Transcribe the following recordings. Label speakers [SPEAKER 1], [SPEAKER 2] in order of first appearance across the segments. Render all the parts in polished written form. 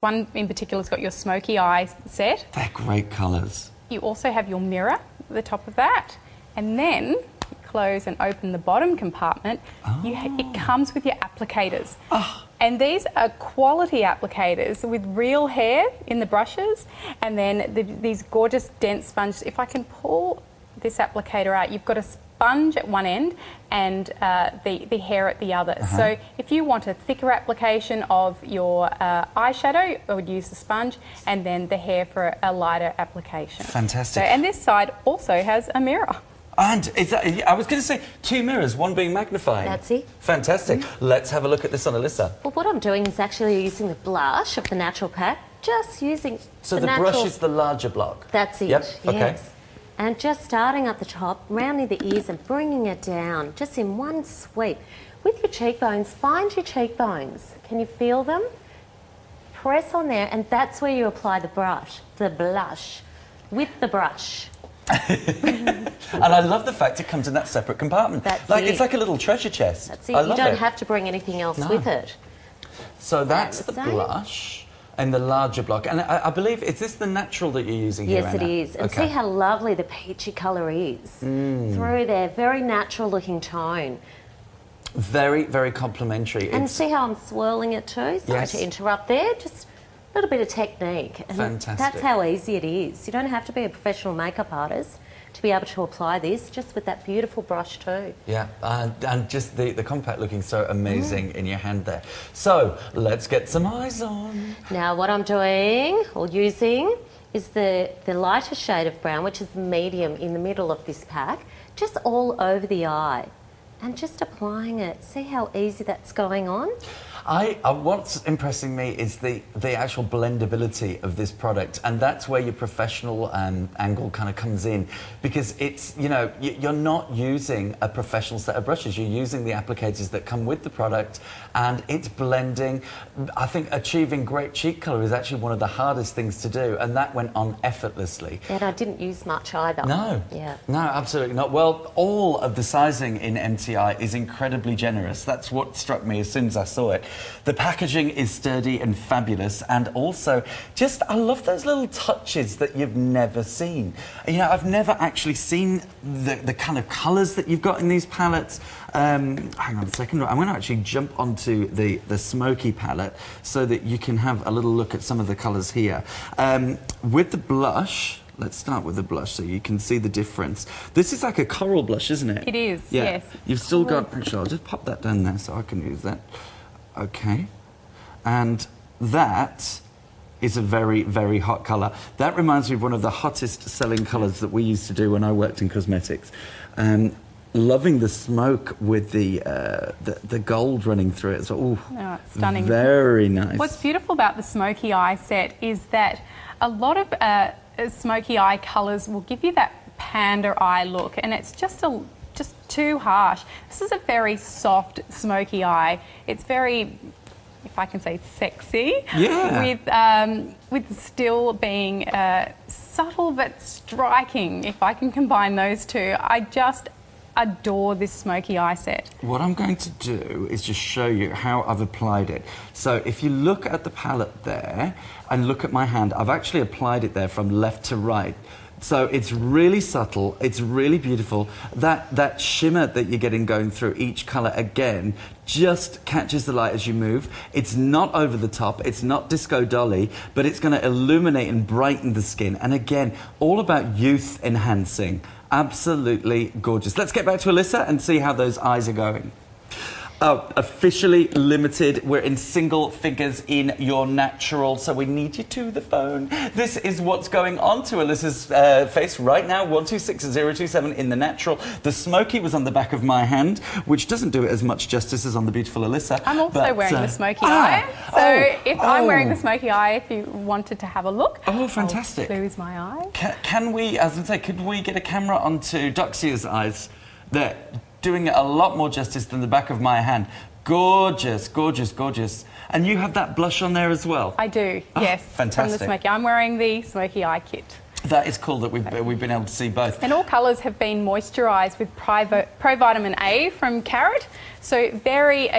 [SPEAKER 1] one in particular has got your smoky eye set.
[SPEAKER 2] They're great colours.
[SPEAKER 1] You also have your mirror at the top of that, and then you close and open the bottom compartment. It comes with your applicators. And these are quality applicators with real hair in the brushes, and then these gorgeous dense sponges. If I can pull this applicator out, you've got a sponge at one end and the hair at the other. So if you want a thicker application of your eyeshadow, I would use the sponge, and then the hair for a lighter application.
[SPEAKER 2] Fantastic.
[SPEAKER 1] So, and this side also has a mirror.
[SPEAKER 2] And is that, I was going to say 2 mirrors, one being magnifying.
[SPEAKER 3] That's it.
[SPEAKER 2] Fantastic. Let's have a look at this on Alyssa.
[SPEAKER 3] Well, what I'm doing is actually using the blush of the natural pack, just using
[SPEAKER 2] So the
[SPEAKER 3] natural...
[SPEAKER 2] brush is the larger block?
[SPEAKER 3] That's it,
[SPEAKER 2] Yep.
[SPEAKER 3] yes.
[SPEAKER 2] Okay.
[SPEAKER 3] And just starting at the top, rounding the ears and bringing it down, just in one sweep. With your cheekbones, find your cheekbones. Can you feel them? Press on there, and that's where you apply the blush, with the brush.
[SPEAKER 2] And I love the fact it comes in that separate compartment.
[SPEAKER 3] That's
[SPEAKER 2] like
[SPEAKER 3] it.
[SPEAKER 2] It's like a little treasure chest.
[SPEAKER 3] That's it.
[SPEAKER 2] I
[SPEAKER 3] You
[SPEAKER 2] love
[SPEAKER 3] don't
[SPEAKER 2] it.
[SPEAKER 3] have to bring anything else with it.
[SPEAKER 2] So that's the
[SPEAKER 3] same.
[SPEAKER 2] blush and the larger block. And I believe, is this the natural that you're using here,
[SPEAKER 3] Yes, it
[SPEAKER 2] Anna?
[SPEAKER 3] is. And
[SPEAKER 2] Okay.
[SPEAKER 3] see how lovely the peachy colour is through there. Very natural looking tone.
[SPEAKER 2] Very, very complimentary.
[SPEAKER 3] And see how I'm swirling it too? Sorry
[SPEAKER 2] Yes.
[SPEAKER 3] to interrupt there. Just a little bit of technique. And
[SPEAKER 2] Fantastic.
[SPEAKER 3] that's how easy it is. You don't have to be a professional makeup artist to be able to apply this, just with that beautiful brush too.
[SPEAKER 2] Yeah, and just the compact looking so amazing in your hand there. So, let's get some eyes on.
[SPEAKER 3] Now what I'm doing, or using, is the lighter shade of brown, which is the medium in the middle of this pack, just all over the eye. And just applying it. See how easy that's going on?
[SPEAKER 2] What's impressing me is the actual blendability of this product, and that's where your professional angle kind of comes in, because it's, you know, you're not using a professional set of brushes, you're using the applicators that come with the product, and it's blending. I think achieving great cheek colour is actually one of the hardest things to do, and that went on effortlessly.
[SPEAKER 3] And I didn't use much either.
[SPEAKER 2] No.
[SPEAKER 3] Yeah.
[SPEAKER 2] No, absolutely not. Well, all of the sizing in MTI is incredibly generous. That's what struck me as soon as I saw it. The packaging is sturdy and fabulous, and also just, I love those little touches that you've never seen. You know, I've never actually seen the kind of colours that you've got in these palettes. Hang on a second, I'm going to actually jump onto the smoky palette so that you can have a little look at some of the colours here. With the blush, let's start with the blush so you can see the difference. This is like a coral blush, isn't it?
[SPEAKER 1] It is,
[SPEAKER 2] yeah.
[SPEAKER 1] yes.
[SPEAKER 2] You've still got, actually, I'll just pop that down there so I can use that. Okay. And that is a very, very hot colour. That reminds me of one of the hottest selling colours that we used to do when I worked in cosmetics. Loving the smoke with the gold running through it. So, ooh,
[SPEAKER 1] Oh, it's stunning.
[SPEAKER 2] Very nice.
[SPEAKER 1] What's beautiful about the smoky eye set is that a lot of smoky eye colours will give you that panda eye look, and it's just too harsh. This is a very soft smoky eye. It's very, if I can say, sexy.
[SPEAKER 2] Yeah.
[SPEAKER 1] With still being subtle but striking. If I can combine those two, I just adore this smoky eye set.
[SPEAKER 2] What I'm going to do is just show you how I've applied it. So if you look at the palette there and look at my hand, I've actually applied it there from left to right. So it's really subtle, it's really beautiful. That shimmer that you're getting going through each colour, again, just catches the light as you move. It's not over the top, it's not disco dolly, but it's going to illuminate and brighten the skin. And again, all about youth enhancing. Absolutely gorgeous. Let's get back to Alyssa and see how those eyes are going. Oh, officially limited. We're in single figures in your natural, so we need you to the phone. This is what's going on to Alyssa's face right now. 126027 in the natural. The smoky was on the back of my hand, which doesn't do it as much justice as on the beautiful Alyssa.
[SPEAKER 1] I'm also wearing the smoky eye. So I'm wearing the smoky eye if you wanted to have a look.
[SPEAKER 2] Oh, fantastic.
[SPEAKER 1] Blue is my eye.
[SPEAKER 2] Can we, as I say, could we get a camera onto Doxia's eyes? There. Doing it a lot more justice than the back of my hand. Gorgeous, gorgeous, gorgeous. And you have that blush on there as well?
[SPEAKER 1] I do, yes.
[SPEAKER 2] Fantastic.
[SPEAKER 1] From the smoky. I'm wearing the smoky eye kit.
[SPEAKER 2] That is cool that we've been able to see both.
[SPEAKER 1] And all colours have been moisturised with provitamin A from carrot. So very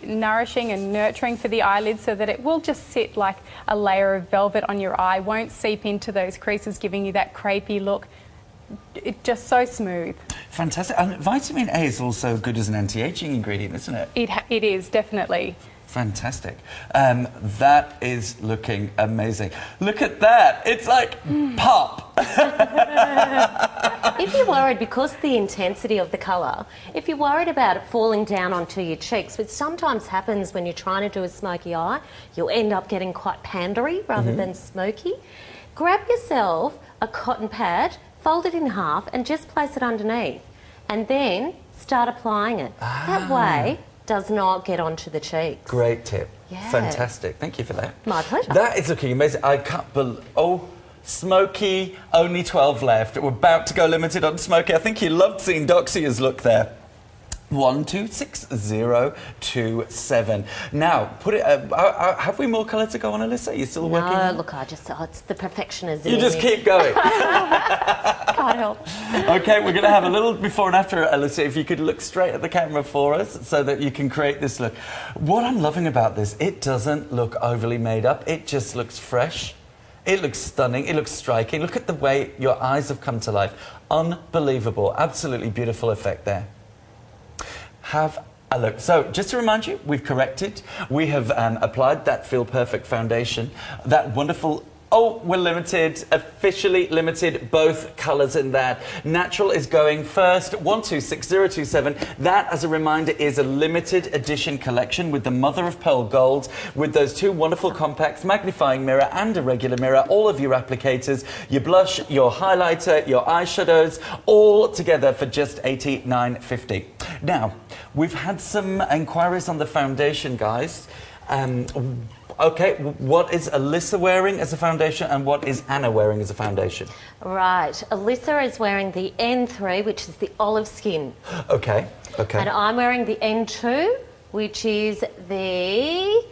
[SPEAKER 1] nourishing and nurturing for the eyelids, so that it will just sit like a layer of velvet on your eye, won't seep into those creases, giving you that crepey look. It's just so smooth.
[SPEAKER 2] Fantastic. And vitamin A is also good as an anti-aging ingredient, isn't it?
[SPEAKER 1] It is, definitely.
[SPEAKER 2] Fantastic. That is looking amazing. Look at that. It's like pop.
[SPEAKER 3] If you're worried, because of the intensity of the colour, if you're worried about it falling down onto your cheeks, which sometimes happens when you're trying to do a smoky eye, you'll end up getting quite pandery rather than smoky. Grab yourself a cotton pad, fold it in half and just place it underneath, and then start applying it. That way does not get onto the cheeks.
[SPEAKER 2] Great tip.
[SPEAKER 3] Yeah.
[SPEAKER 2] Fantastic. Thank you for that.
[SPEAKER 3] My pleasure.
[SPEAKER 2] That is looking amazing. I can't believe... Oh, smoky, only 12 left. We're about to go limited on smoky. I think you loved seeing Doxia's look there. 126027. Now, put it. Have we more colour to go on, Alyssa? Are you still working?
[SPEAKER 3] No, look, it's the perfectionism.
[SPEAKER 2] You just keep going.
[SPEAKER 3] Can't help.
[SPEAKER 2] Okay, we're going to have a little before and after, Alyssa. If you could look straight at the camera for us, so that you can create this look. What I'm loving about this, it doesn't look overly made up. It just looks fresh. It looks stunning. It looks striking. Look at the way your eyes have come to life. Unbelievable. Absolutely beautiful effect there. Have a look. So, just to remind you, we've corrected. We have applied that Feel Perfect foundation. That wonderful... Oh, we're limited, officially limited, both colours in that. Natural is going first, 126027. That, as a reminder, is a limited edition collection with the mother of pearl gold, with those two wonderful compacts, magnifying mirror and a regular mirror, all of your applicators, your blush, your highlighter, your eyeshadows, all together for just $89.50. Now, we've had some inquiries on the foundation, guys. Okay, what is Alyssa wearing as a foundation and what is Anna wearing as a foundation?
[SPEAKER 3] Right, Alyssa is wearing the N3, which is the olive skin.
[SPEAKER 2] Okay, okay.
[SPEAKER 3] And I'm wearing the N2, which is the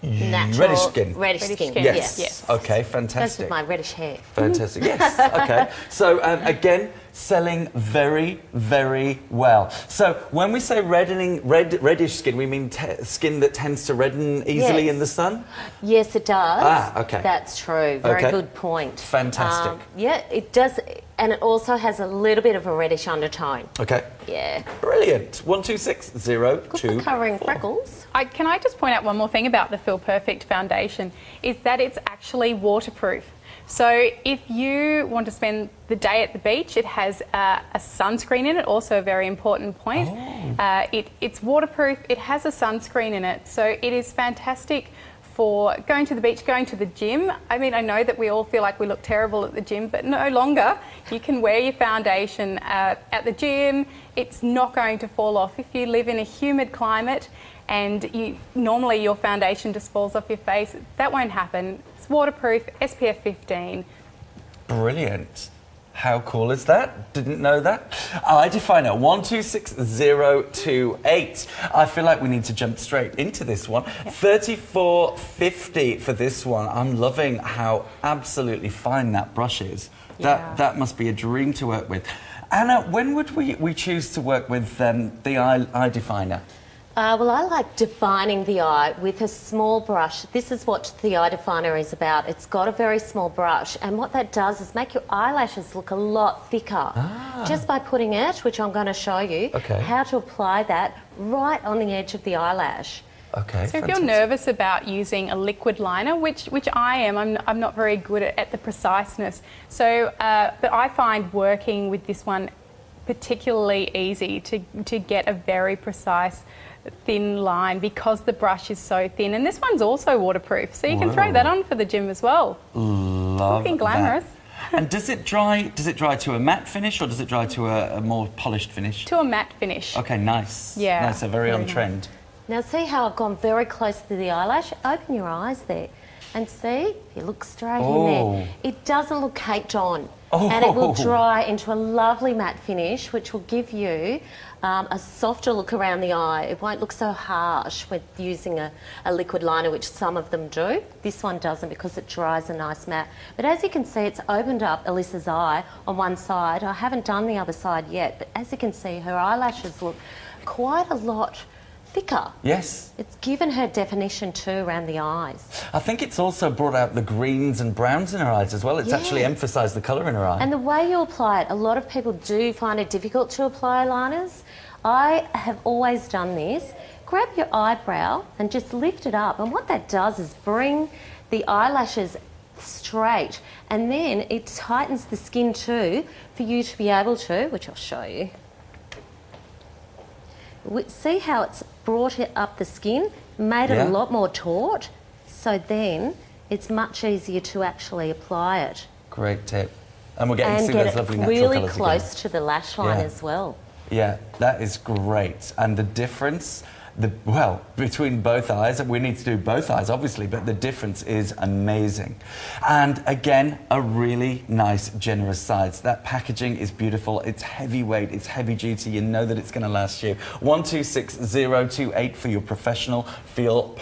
[SPEAKER 3] natural...
[SPEAKER 2] Reddish skin.
[SPEAKER 3] Reddish skin,
[SPEAKER 2] yes.
[SPEAKER 3] yes.
[SPEAKER 2] Okay,
[SPEAKER 3] Goes
[SPEAKER 2] fantastic.
[SPEAKER 3] with my reddish hair.
[SPEAKER 2] Fantastic, yes, okay. So, again, selling very, very well. So, when we say reddish skin, we mean skin that tends to redden easily in the sun?
[SPEAKER 3] Yes, it does.
[SPEAKER 2] Ah, okay.
[SPEAKER 3] That's true. Very good point.
[SPEAKER 2] Fantastic.
[SPEAKER 3] Yeah, it does. And it also has a little bit of a reddish undertone.
[SPEAKER 2] Okay.
[SPEAKER 3] Yeah.
[SPEAKER 2] Brilliant. 126024.
[SPEAKER 3] Good for covering freckles.
[SPEAKER 1] Can I just point out one more thing about the Feel Perfect foundation, is that it's actually waterproof. So if you want to spend the day at the beach, it has a sunscreen in it, also a very important point. Oh. It's waterproof, it has a sunscreen in it, so it is fantastic for going to the beach, going to the gym. I mean, I know that we all feel like we look terrible at the gym, but no longer. You can wear your foundation at the gym. It's not going to fall off. If you live in a humid climate and normally your foundation just falls off your face, that won't happen. It's waterproof, SPF 15.
[SPEAKER 2] Brilliant. How cool is that? Didn't know that. Eye definer 126028. I feel like we need to jump straight into this one. Yeah. $34.50 for this one. I'm loving how absolutely fine that brush is.
[SPEAKER 1] Yeah.
[SPEAKER 2] That must be a dream to work with. Anna, when would we choose to work with the eye definer?
[SPEAKER 3] Well, I like defining the eye with a small brush. This is what the eye definer is about. It's got a very small brush, and what that does is make your eyelashes look a lot thicker. Just by putting it, which I'm going to show you, how to apply that right on the edge of the eyelash.
[SPEAKER 2] Okay.
[SPEAKER 1] So if you're nervous about using a liquid liner, which I am, I'm not very good at the preciseness. So, but I find working with this one particularly easy to get a very precise thin line because the brush is so thin, and this one's also waterproof, so you can throw that on for the gym as well.
[SPEAKER 2] Love
[SPEAKER 1] looking glamorous.
[SPEAKER 2] And does it dry to a matte finish or does it dry to a more polished finish?
[SPEAKER 1] To a matte finish.
[SPEAKER 2] Okay, nice.
[SPEAKER 1] Yeah.
[SPEAKER 2] Nice, so very on
[SPEAKER 1] nice.
[SPEAKER 2] trend.
[SPEAKER 3] Now see how I've gone very close to the eyelash? Open your eyes there and see, if you look straight in there, it doesn't look caked on. And it will dry into a lovely matte finish, which will give you a softer look around the eye. It won't look so harsh with using a liquid liner, which some of them do. This one doesn't because it dries a nice matte. But as you can see, it's opened up Alyssa's eye on one side. I haven't done the other side yet, but as you can see, her eyelashes look quite a lot thicker.
[SPEAKER 2] Yes.
[SPEAKER 3] It's given her definition too around the eyes.
[SPEAKER 2] I think it's also brought out the greens and browns in her eyes as well. It's actually emphasised the colour in her eye.
[SPEAKER 3] And the way you apply it, a lot of people do find it difficult to apply liners. I have always done this. Grab your eyebrow and just lift it up. And what that does is bring the eyelashes straight. And then it tightens the skin too for you to be able to, which I'll show you. See how it's brought it up the skin, made it a lot more taut, so then it's much easier to actually apply it.
[SPEAKER 2] Great tip. And we're getting to see
[SPEAKER 3] get
[SPEAKER 2] those lovely
[SPEAKER 3] it
[SPEAKER 2] natural
[SPEAKER 3] really
[SPEAKER 2] colours
[SPEAKER 3] close
[SPEAKER 2] again.
[SPEAKER 3] to the lash line as well.
[SPEAKER 2] Yeah, that is great. And the difference, well, between both eyes, we need to do both eyes, obviously, but the difference is amazing. And again, a really nice, generous size. That packaging is beautiful. It's heavyweight, it's heavy duty. You know that it's going to last you. 126028 for your professional feel.